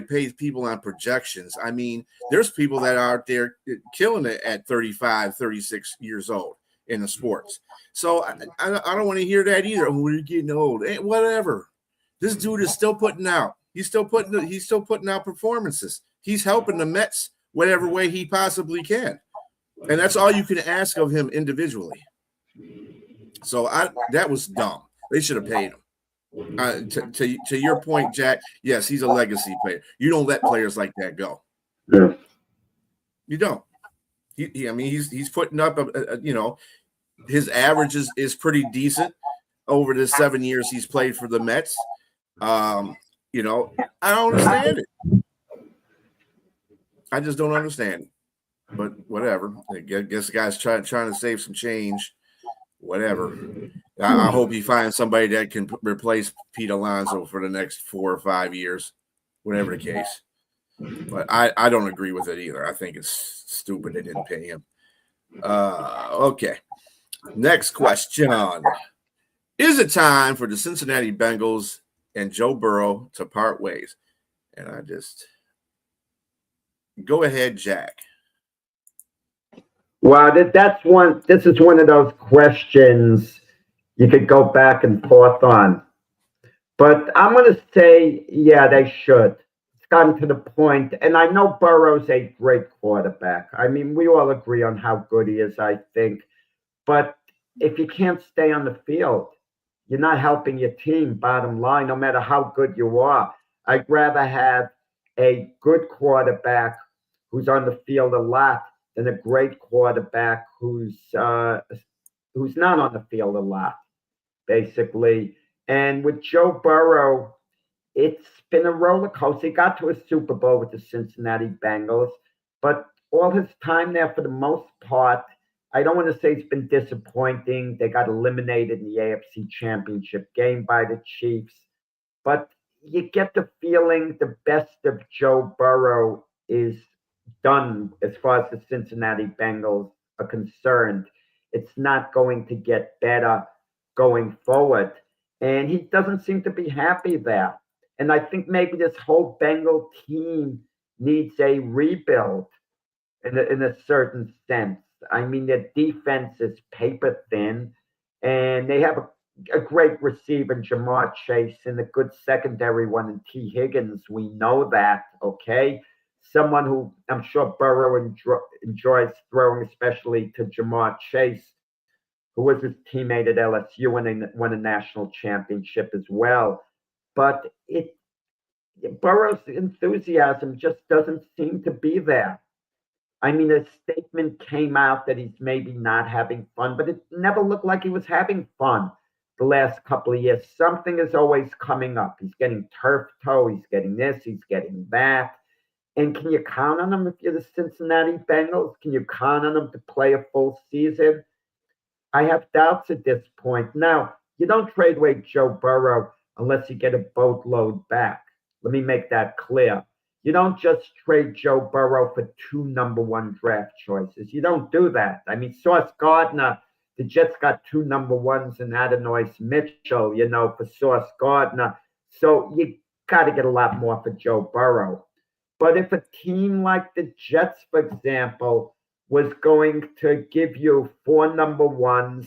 [SPEAKER 1] pays people on projections, I mean, there's people that are out there killing it at 35, 36 years old in the sports. So I don't want to hear that either. Oh, you're getting old. Whatever. This dude is still putting out. He's still putting out performances. He's helping the Mets whatever way he possibly can. And that's all you can ask of him individually. So that was dumb. They should have paid him. To your point, Jack, yes, he's a legacy player. You don't let players like that go.
[SPEAKER 2] Yeah.
[SPEAKER 1] You don't. He's putting up his average is pretty decent over the 7 years he's played for the Mets. I don't understand it. I just don't understand it. But whatever. I guess the guy's trying to save some change. Whatever. I hope he finds somebody that can replace Pete Alonzo for the next 4 or 5 years, whatever the case. But I don't agree with it either. I think it's stupid they didn't pay him. Okay. Next question. Is it time for the Cincinnati Bengals and Joe Burrow to part ways? And I just go ahead, Jack.
[SPEAKER 2] Well, this is one of those questions you could go back and forth on. But I'm going to say, yeah, they should. It's gotten to the point, and I know Burrow's a great quarterback. I mean, we all agree on how good he is, I think. But if you can't stay on the field, you're not helping your team, bottom line, no matter how good you are. I'd rather have a good quarterback who's on the field a lot than a great quarterback who's not on the field a lot, basically. And with Joe Burrow, it's been a roller coaster. He got to a Super Bowl with the Cincinnati Bengals, but all his time there, for the most part, I don't want to say it's been disappointing. They got eliminated in the AFC Championship game by the Chiefs, but you get the feeling the best of Joe Burrow is done as far as the Cincinnati Bengals are concerned. It's not going to get better going forward. And he doesn't seem to be happy there. And I think maybe this whole Bengal team needs a rebuild in a certain sense. I mean, their defense is paper thin, and they have a great receiver, Jamar Chase, and a good secondary one in T. Higgins. We know that, okay? Someone who I'm sure Burrow enjoys throwing, especially to Jamar Chase, who was his teammate at LSU and they won a national championship as well. But Burrow's enthusiasm just doesn't seem to be there. I mean, a statement came out that he's maybe not having fun, but it never looked like he was having fun the last couple of years. Something is always coming up. He's getting turf toe, he's getting this, he's getting that. And can you count on him if you're the Cincinnati Bengals? Can you count on him to play a full season? I have doubts at this point. Now, you don't trade away Joe Burrow unless you get a boatload back. Let me make that clear. You don't just trade Joe Burrow for 2 number 1 draft choices. You don't do that. I mean, Sauce Gardner, the Jets got 2 number 1s in Adenois Mitchell, for Sauce Gardner. So you got to get a lot more for Joe Burrow. But if a team like the Jets, for example, was going to give you 4 number 1s,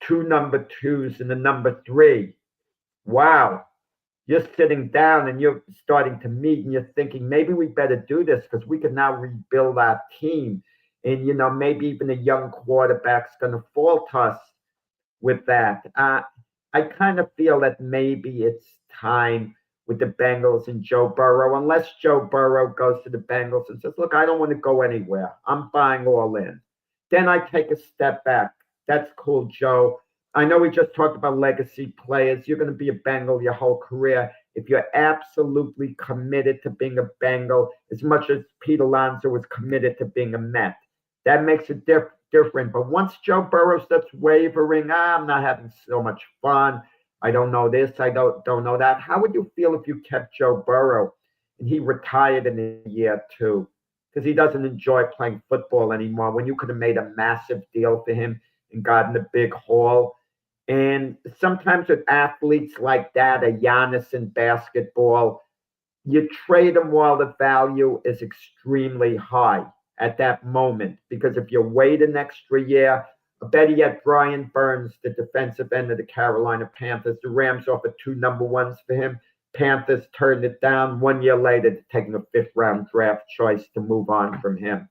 [SPEAKER 2] 2 number 2s, and a number 3, wow. You're sitting down and you're starting to meet and you're thinking maybe we better do this because we can now rebuild our team. And, maybe even a young quarterback's going to fault us with that. I kind of feel that maybe it's time with the Bengals and Joe Burrow, unless Joe Burrow goes to the Bengals and says, look, I don't want to go anywhere. I'm buying all in. Then I take a step back. That's cool, Joe. I know we just talked about legacy players. You're going to be a Bengal your whole career if you're absolutely committed to being a Bengal as much as Pete Alonzo was committed to being a Met. That makes it different. But once Joe Burrow starts wavering, I'm not having so much fun. I don't know this. I don't know that. How would you feel if you kept Joe Burrow and he retired in a year or 2 because he doesn't enjoy playing football anymore when you could have made a massive deal for him and gotten a big haul? And sometimes with athletes like that, a Giannis in basketball, you trade them while the value is extremely high at that moment. Because if you wait an extra year, better yet, Brian Burns, the defensive end of the Carolina Panthers, the Rams offered 2 number 1s for him. Panthers turned it down 1 year later, taking a 5th-round draft choice to move on from him.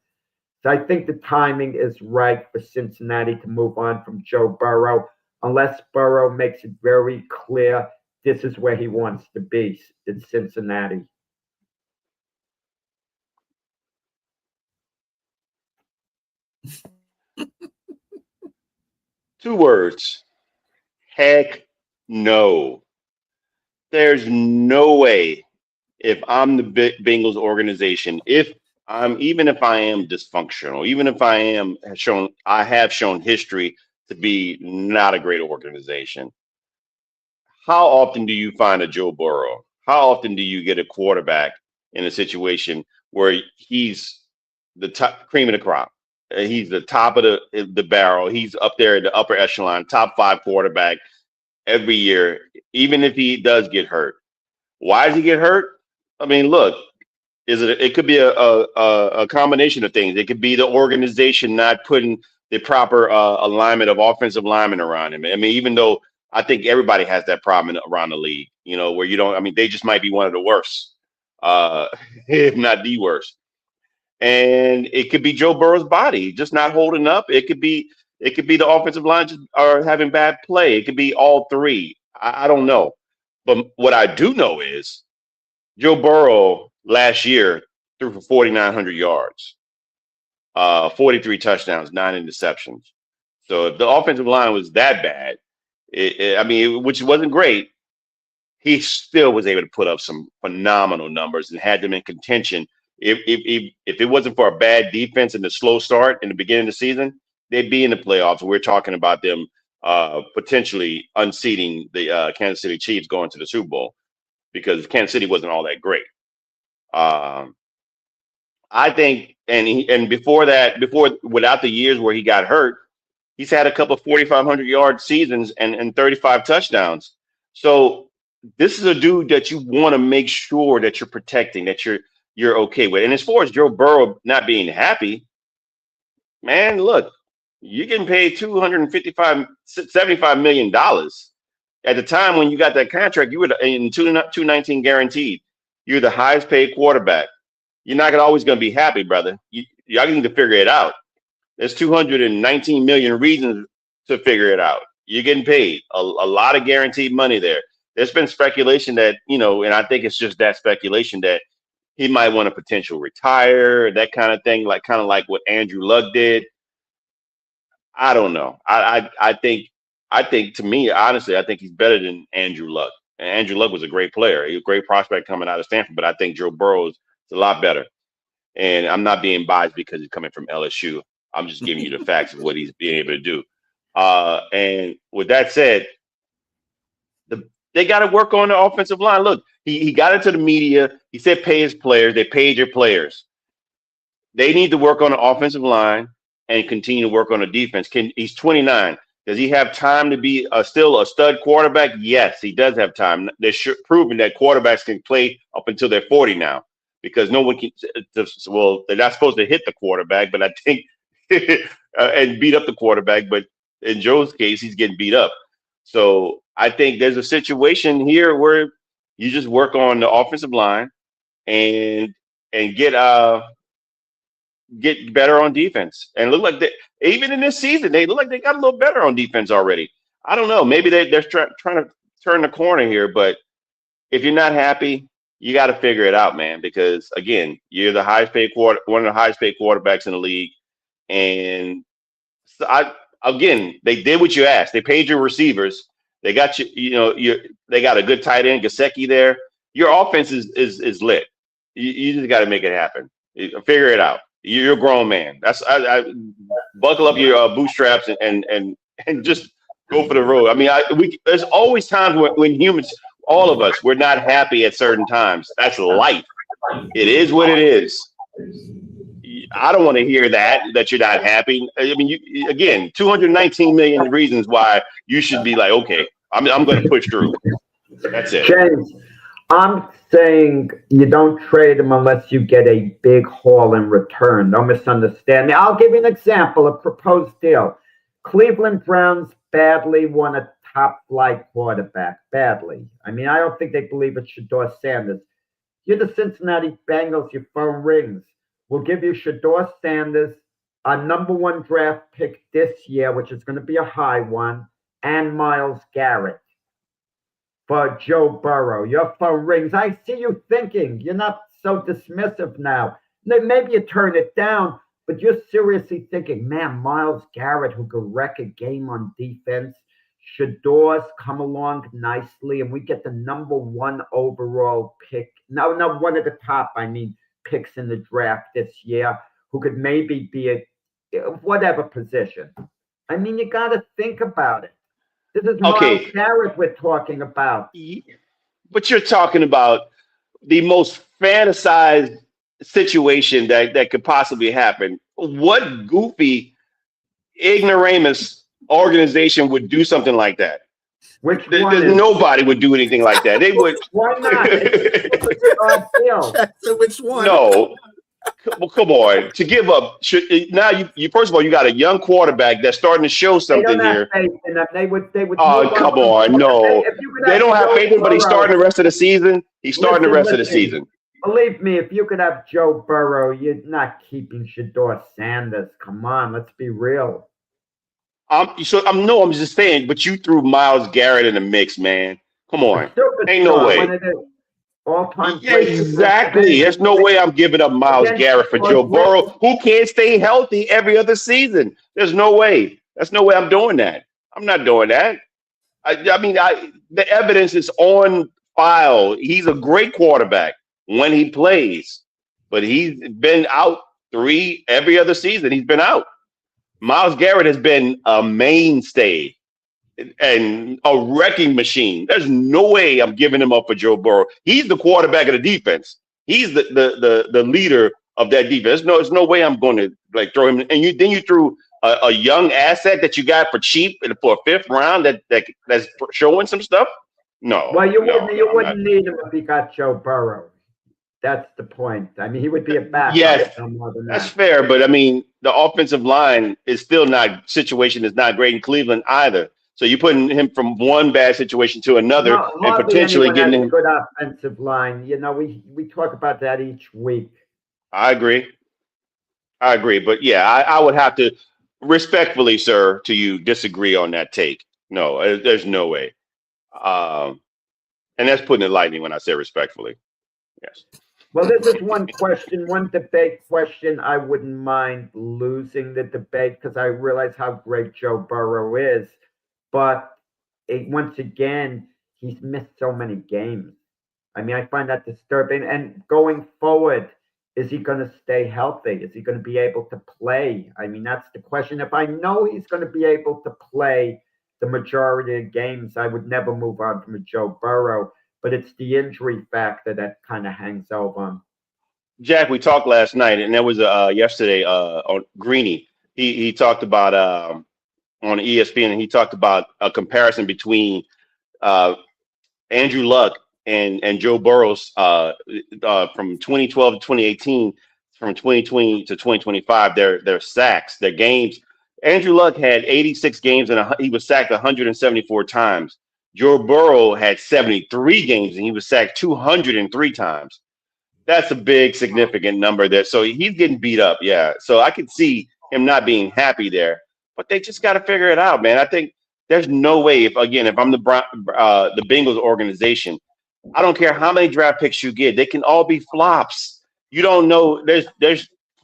[SPEAKER 2] So I think the timing is right for Cincinnati to move on from Joe Burrow, unless Burrow makes it very clear this is where he wants to be in Cincinnati.
[SPEAKER 3] Two words. Heck no. There's no way if I'm the Bengals organization, even if I am dysfunctional, even if I have shown history to be not a great organization. How often do you find a Joe Burrow? How often do you get a quarterback in a situation where he's the top cream of the crop? He's the top of the barrel. He's up there in the upper echelon, top 5 quarterback every year, even if he does get hurt. Why does he get hurt? I mean, look, it could be a combination of things. It could be the organization not putting the proper alignment of offensive linemen around him. I mean, even though I think everybody has that problem around the league, where they just might be one of the worst, if not the worst. And it could be Joe Burrow's body just not holding up. It could be the offensive line just are having bad play. It could be all 3. I don't know. But what I do know is Joe Burrow last year threw for 4,900 yards, 43 touchdowns, 9 interceptions. So if the offensive line was that bad, which wasn't great, he still was able to put up some phenomenal numbers and had them in contention. If it wasn't for a bad defense and the slow start in the beginning of the season, they'd be in the playoffs. We're talking about them potentially unseating the Kansas City Chiefs going to the Super Bowl because Kansas City wasn't all that great. I think, and before without the years where he got hurt, he's had a couple of 4,500 yard seasons and 35 touchdowns. So this is a dude that you want to make sure that you're protecting, that you're okay with. And as far as Joe Burrow not being happy, man, look, you're getting paid $75 million. At the time when you got that contract, you were in 219 guaranteed. You're the highest paid quarterback. You're not always going to be happy, brother. Y'all need to figure it out. There's 219 million reasons to figure it out. You're getting paid a lot of guaranteed money there. There's been speculation that, and I think it's just that speculation that he might want to potential retire, that kind of thing, kind of like what Andrew Luck did. I don't know. I think to me, honestly, I think he's better than Andrew Luck. And Andrew Luck was a great player. He was a great prospect coming out of Stanford, but I think Joe Burrow is a lot better. And I'm not being biased because he's coming from LSU. I'm just giving you the facts of what he's being able to do. And with that said, they got to work on the offensive line. Look, he got into the media. He said pay his players. They paid your players. They need to work on the offensive line and continue to work on the defense. He's 29. Does he have time to be still a stud quarterback? Yes, he does have time. They're proving that quarterbacks can play up until they're 40 now, because no one can. Well, they're not supposed to hit the quarterback, but I think and beat up the quarterback. But in Joe's case, he's getting beat up. So I think there's a situation here where you just work on the offensive line and get better on defense. And look like even in this season, they look like they got a little better on defense already. I don't know. Maybe they're trying to turn the corner here. But if you're not happy, you got to figure it out, man. Because again, you're the highest paid one of the highest paid quarterbacks in the league, and so they did what you asked. They paid your receivers. They got they got a good tight end, Gesicki there. Your offense is lit. You just got to make it happen. Figure it out. You're a grown man. I buckle up your bootstraps and just go for the road. I mean, there's always times when humans, all of us, we're not happy at certain times. That's life. It is what it is. I don't want to hear that you're not happy. I mean, again, 219 million reasons why you should be like, okay, I'm going to push through. That's it.
[SPEAKER 2] James, I'm saying you don't trade him unless you get a big haul in return. Don't misunderstand me. I'll give you an example, a proposed deal. Cleveland Browns badly want a top-flight quarterback. Badly. I mean, I don't think they believe it's Shedeur Sanders. You're the Cincinnati Bengals. Your phone rings. We'll give you Shedeur Sanders, a #1 draft pick this year, which is going to be a high one, and Myles Garrett for Joe Burrow. Your phone rings. I see you thinking. You're not so dismissive now. Maybe you turn it down, but you're seriously thinking, man, Myles Garrett, who could wreck a game on defense, Shedeur's come along nicely, and we get the #1 overall pick. No, one of the top, picks in the draft this year, who could maybe be a whatever position. I mean, you got to think about it. This is Myles Garrett we're talking about.
[SPEAKER 3] But you're talking about the most fantasized situation that could possibly happen. What goofy, ignoramus organization would do something like that? Nobody would do anything like that. They would.
[SPEAKER 2] Why not?
[SPEAKER 1] Which one?
[SPEAKER 3] No. Well, come on. To give up now, you first of all, you got a young quarterback that's starting to show something here.
[SPEAKER 2] They would.
[SPEAKER 3] Oh, come on, no. They don't have faith in him, but he's starting the rest of the season. He's starting the rest of the season.
[SPEAKER 2] Believe me, if you could have Joe Burrow, you're not keeping Shedeur Sanders. Come on, let's be real.
[SPEAKER 3] I'm just saying, but you threw Myles Garrett in the mix, man. Come on. Ain't no way.
[SPEAKER 2] All-time
[SPEAKER 3] exactly. There's no way I'm giving up Myles Garrett for Joe Burrow, who can't stay healthy every other season. There's no way. There's no way I'm doing that. I'm not doing that. The evidence is on file. He's a great quarterback when he plays, but he's been out every other season. He's been out. Myles Garrett has been a mainstay and a wrecking machine. There's no way I'm giving him up for Joe Burrow. He's the quarterback of the defense. He's the leader of that defense. There's no way I'm going to throw him. And then you threw a young asset that you got for cheap for a 5th round that's showing some stuff. No.
[SPEAKER 2] Well, you wouldn't need him if you got Joe Burrow. That's the point. I mean, he would be a backup.
[SPEAKER 3] Yes, that's fair. But I mean, the offensive line is situation is not great in Cleveland either. So you're putting him from one bad situation to another and potentially getting him
[SPEAKER 2] a good offensive line. We talk about that each week.
[SPEAKER 3] I agree. But yeah, I would have to. Respectfully, sir, to you, disagree on that take. No, there's no way. Um, and that's putting it lightly when I say respectfully. Yes.
[SPEAKER 2] Well, this is one question, one debate question. I wouldn't mind losing the debate because I realize how great Joe Burrow is. But once again, he's missed so many games. I mean, I find that disturbing. And going forward, is he going to stay healthy? Is he going to be able to play? I mean, that's the question. If I know he's going to be able to play the majority of games, I would never move on from a Joe Burrow. But it's the injury factor that kind of hangs over him.
[SPEAKER 3] Jack, we talked last night, and that was yesterday on Greeny. He talked about on ESPN, and he talked about a comparison between uh, Andrew Luck and Joe Burrows from 2012 to 2018, from 2020 to 2025. Their sacks, their games. Andrew Luck had 86 games and he was sacked 174 times. Joe Burrow had 73 games and he was sacked 203 times. That's a big, significant number there. So he's getting beat up. Yeah. So I could see him not being happy there, but they just got to figure it out, man. I think there's no way if I'm the Bengals organization, I don't care how many draft picks you get, they can all be flops. You don't know.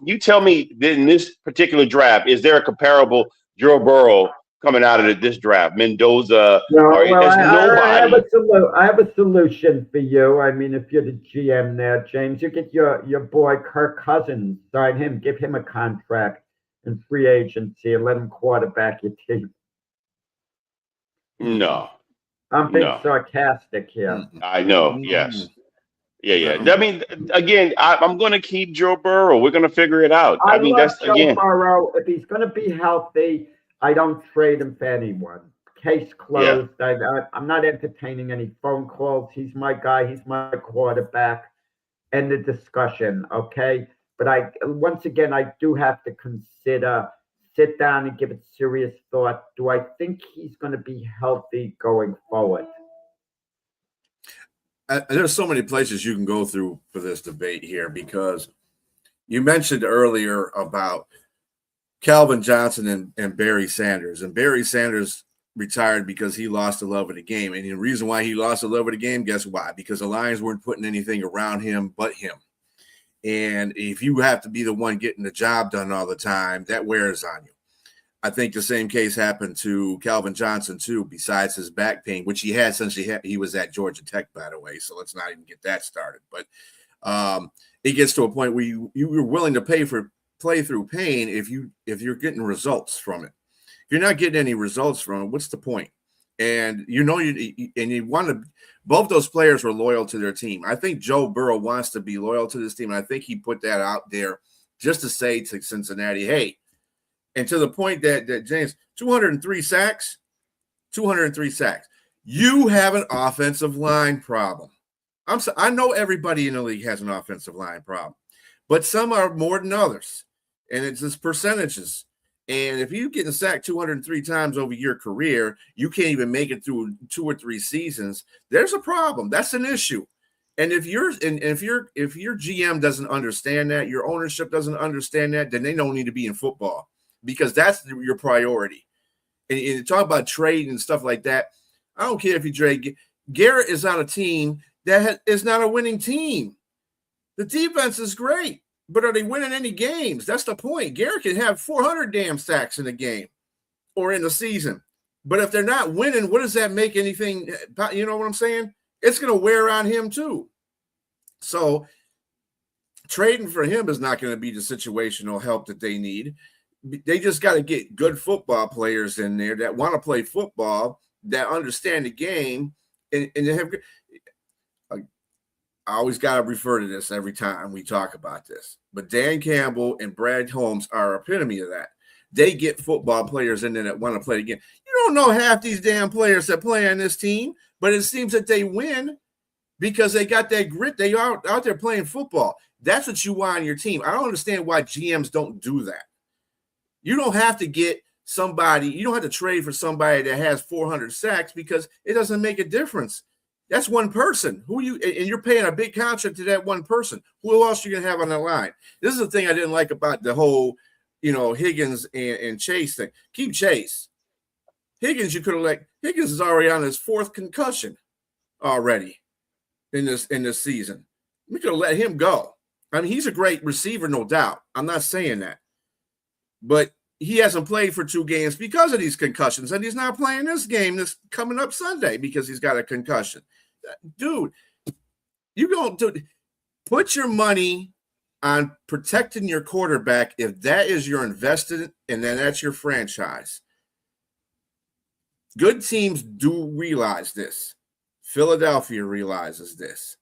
[SPEAKER 3] You tell me that in this particular draft, is there a comparable Joe Burrow coming out of this draft? Mendoza,
[SPEAKER 2] No,
[SPEAKER 3] or
[SPEAKER 2] well,
[SPEAKER 3] there's nobody.
[SPEAKER 2] I have a solution for you. I mean, if you're the GM there, James, you get your boy Kirk Cousins, sign him, give him a contract in free agency, and let him quarterback your team.
[SPEAKER 3] No,
[SPEAKER 2] I'm being
[SPEAKER 3] no.
[SPEAKER 2] sarcastic here.
[SPEAKER 3] I know. Yes. Yeah. I mean, again, I'm going to keep Joe Burrow. We're going to figure it out.
[SPEAKER 2] I
[SPEAKER 3] I mean,
[SPEAKER 2] love
[SPEAKER 3] that's
[SPEAKER 2] Joe
[SPEAKER 3] again.
[SPEAKER 2] Burrow. If he's going to be healthy, I don't trade him for anyone. Case
[SPEAKER 3] Yeah.
[SPEAKER 2] closed. I'm not entertaining any phone calls. He's my guy. He's my quarterback. End the discussion. Okay. But once again, I do have to sit down and give it serious thought. Do I think he's going to be healthy going forward?
[SPEAKER 1] There's so many places you can go through for this debate here because you mentioned earlier about Calvin Johnson and Barry Sanders. And Barry Sanders retired because he lost the love of the game. And the reason why he lost the love of the game, guess why? Because the Lions weren't putting anything around him but him. And if you have to be the one getting the job done all the time, that wears on you. I think the same case happened to Calvin Johnson, too, besides his back pain, which he had since he was at Georgia Tech, by the way. So let's not even get that started. But it gets to a point where you're willing to play through pain if you're getting results from it. If you're not getting any results from it, what's the point? And you want to – both those players were loyal to their team. I think Joe Burrow wants to be loyal to this team, and I think he put that out there just to say to Cincinnati, hey, and to the point that James, 203 sacks. You have an offensive line problem. I know everybody in the league has an offensive line problem, but some are more than others, and it's just percentages. And if you're getting sacked 203 times over your career, you can't even make it through 2 or 3 seasons. There's a problem. That's an issue. And if your GM doesn't understand that, your ownership doesn't understand that, then they don't need to be in football. Because that's your priority. And talk about trade and stuff like that. I don't care if you trade. Garrett is on a team that is not a winning team. The defense is great, but are they winning any games? That's the point. Garrett can have 400 damn sacks in a game or in the season. But if they're not winning, what does that make anything? You know what I'm saying? It's going to wear on him too. So trading for him is not going to be the situational help that they need. They just got to get good football players in there that want to play football, that understand the game, and they have. I always got to refer to this every time we talk about this. But Dan Campbell and Brad Holmes are epitome of that. They get football players in there that want to play the game. You don't know half these damn players that play on this team, but it seems that they win because they got that grit. They are out there playing football. That's what you want on your team. I don't understand why GMs don't do that. You don't have to get somebody, you don't have to trade for somebody that has 400 sacks because it doesn't make a difference. That's one person. And you're paying a big contract to that one person. Who else are you going to have on the line? This is the thing I didn't like about the whole Higgins and Chase thing. Keep Chase. Higgins, you could have let Higgins is already on his 4th concussion already in this season. We could have let him go. I mean, he's a great receiver, no doubt. I'm not saying that. But he hasn't played for 2 games because of these concussions, and he's not playing this game this coming up Sunday because he's got a concussion. Dude, you don't put your money on protecting your quarterback if that is your invested, and then that's your franchise. Good teams do realize this. Philadelphia realizes this.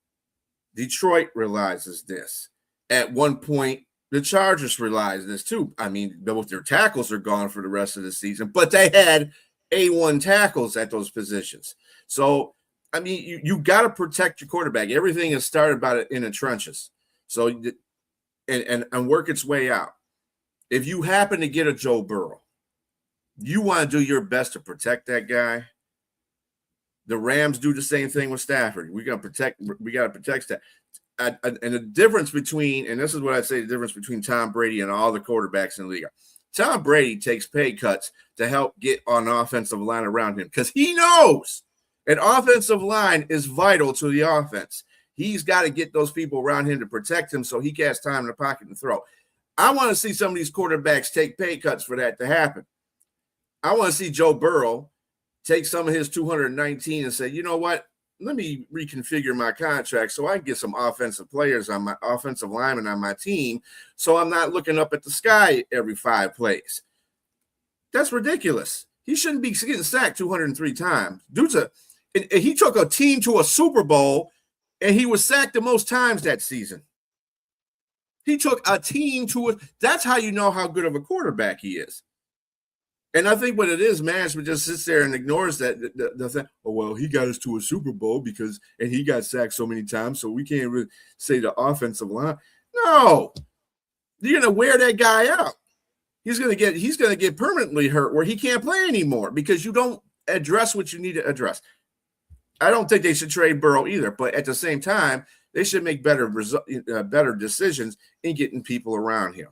[SPEAKER 1] Detroit realizes this. At one point, the Chargers realized this too. I mean, both their tackles are gone for the rest of the season, but they had A1 tackles at those positions. So, I mean, you got to protect your quarterback. Everything is started about it in the trenches. So, and work its way out. If you happen to get a Joe Burrow, you want to do your best to protect that guy. The Rams do the same thing with Stafford. We got to protect Stafford. And the difference between, and this is what I say, the difference between Tom Brady and all the quarterbacks in the league. Tom Brady takes pay cuts to help get an offensive line around him because he knows an offensive line is vital to the offense. He's got to get those people around him to protect him so he has time in the pocket and throw. I want to see some of these quarterbacks take pay cuts for that to happen. I want to see Joe Burrow take some of his 219 and say, you know what? Let me reconfigure my contract so I can get some offensive players on my offensive linemen on my team so I'm not looking up at the sky every 5 plays. That's ridiculous. He shouldn't be getting sacked 203 times. He took a team to a Super Bowl, and he was sacked the most times that season. He took a team to – that's how you know how good of a quarterback he is. And I think what it is, management just sits there and ignores that. The thing, oh, well, he got us to a Super Bowl and he got sacked so many times, so we can't really say the offensive line. No, you're gonna wear that guy out. He's gonna get permanently hurt where he can't play anymore because you don't address what you need to address. I don't think they should trade Burrow either, but at the same time, they should make better decisions in getting people around him.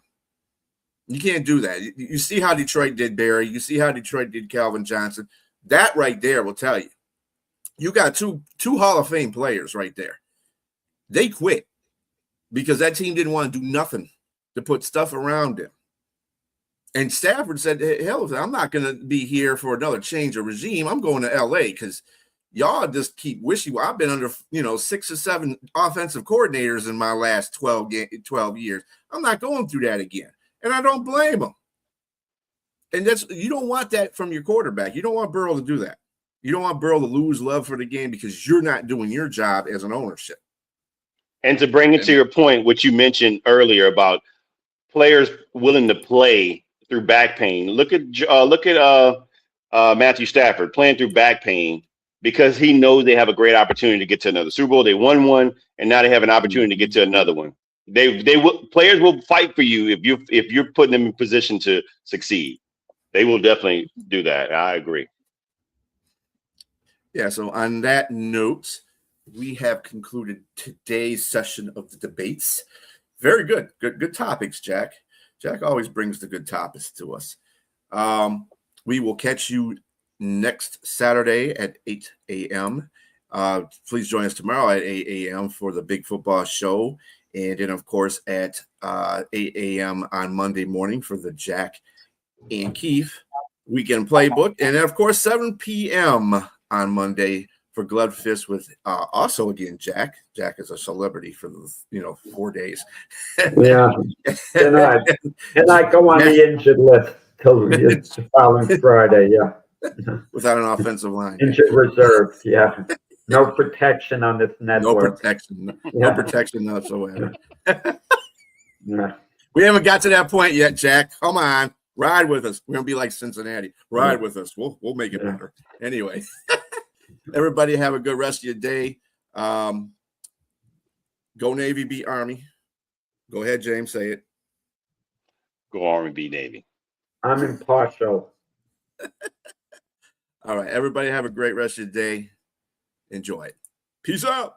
[SPEAKER 1] You can't do that. You see how Detroit did Barry. You see how Detroit did Calvin Johnson. That right there will tell you. You got two Hall of Fame players right there. They quit because that team didn't want to do nothing to put stuff around him. And Stafford said, hell, I'm not going to be here for another change of regime. I'm going to L.A. because y'all just keep wishing. I've been under 6 or 7 offensive coordinators in my last 12 years. I'm not going through that again. And I don't blame them. And you don't want that from your quarterback. You don't want Burrow to do that. You don't want Burrow to lose love for the game because you're not doing your job as an ownership.
[SPEAKER 3] And to bring it to your point, what you mentioned earlier about players willing to play through back pain. Look at Matthew Stafford playing through back pain because he knows they have a great opportunity to get to another Super Bowl. They won one, and now they have an opportunity to get to another one. Players will fight for you if you're putting them in position to succeed. They will definitely do that. I agree.
[SPEAKER 1] Yeah. So on that note, we have concluded today's session of the debates. Very good. Good topics, Jack. Jack always brings the good topics to us. We will catch you next Saturday at 8 a.m. Please join us tomorrow at 8 a.m. for the Big Football Show. And then, of course, at 8 a.m. on Monday morning for the Jack and Keith Weekend Playbook. And then, of course, 7 p.m. on Monday for Glove Fist with also, again, Jack. Jack is a celebrity for the 4 days.
[SPEAKER 2] Yeah. And I go on the injured list till the following Friday, yeah.
[SPEAKER 1] Without an offensive line.
[SPEAKER 2] Injured reserve, yeah. No protection on this network.
[SPEAKER 1] No protection whatsoever.
[SPEAKER 2] Yeah.
[SPEAKER 1] We haven't got to that point yet, Jack. Come on. Ride with us. We're going to be like Cincinnati. Ride with us. We'll make it better. Anyway, everybody have a good rest of your day. Go Navy, beat Army. Go ahead, James. Say it.
[SPEAKER 3] Go Army, beat Navy.
[SPEAKER 2] I'm impartial.
[SPEAKER 1] All right. Everybody have a great rest of your day. Enjoy it. Peace out.